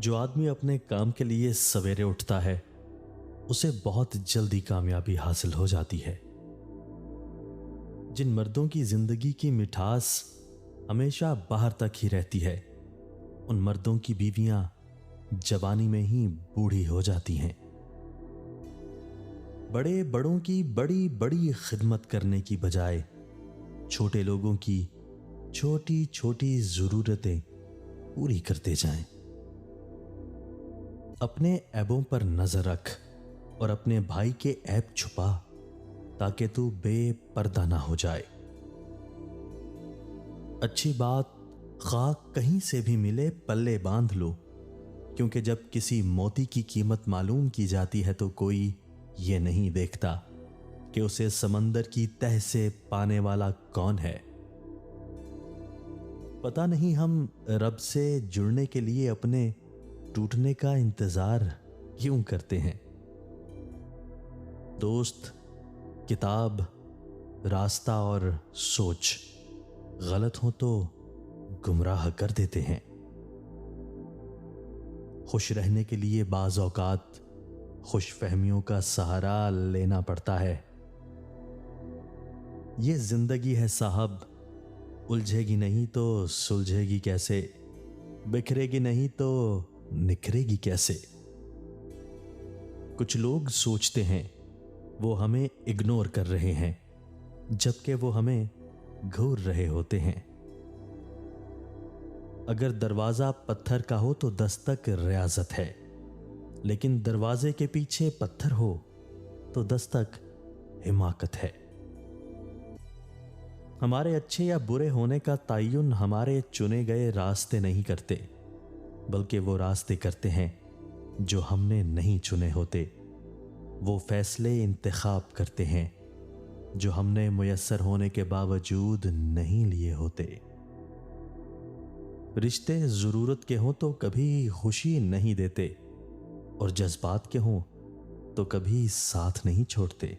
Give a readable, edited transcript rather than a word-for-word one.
जो आदमी अपने काम के लिए सवेरे उठता है उसे बहुत जल्दी कामयाबी हासिल हो जाती है। जिन मर्दों की जिंदगी की मिठास हमेशा बाहर तक ही रहती है, उन मर्दों की बीवियां जवानी में ही बूढ़ी हो जाती हैं। बड़े बड़ों की बड़ी बड़ी खिदमत करने की बजाय छोटे लोगों की छोटी छोटी जरूरतें पूरी करते जाएं। अपने ऐबों पर नजर रख और अपने भाई के ऐब छुपा ताकि तू बेपर्दा ना हो जाए। अच्छी बात खाक कहीं से भी मिले पल्ले बांध लो, क्योंकि जब किसी मोती की कीमत मालूम की जाती है तो कोई ये नहीं देखता कि उसे समंदर की तह से पाने वाला कौन है। पता नहीं हम रब से जुड़ने के लिए अपने टूटने का इंतजार क्यों करते हैं। दोस्त, किताब, रास्ता और सोच गलत हो तो गुमराह कर देते हैं। खुश रहने के लिए बाज़ औकात खुश फहमियों का सहारा लेना पड़ता है। ये जिंदगी है साहब, उलझेगी नहीं तो सुलझेगी कैसे, बिखरेगी नहीं तो निखरेगी कैसे। कुछ लोग सोचते हैं वो हमें इग्नोर कर रहे हैं, जबकि वो हमें घूर रहे होते हैं। अगर दरवाजा पत्थर का हो तो दस्तक रियाजत है, लेकिन दरवाजे के पीछे पत्थर हो तो दस्तक हिमाकत है। हमारे अच्छे या बुरे होने का तयन हमारे चुने गए रास्ते नहीं करते, बल्कि वो रास्ते करते हैं जो हमने नहीं चुने होते। वो फैसले इंतखाब करते हैं जो हमने मुयस्सर होने के बावजूद नहीं लिए होते। रिश्ते जरूरत के हों तो कभी खुशी नहीं देते, और जज्बात के हों तो कभी साथ नहीं छोड़ते।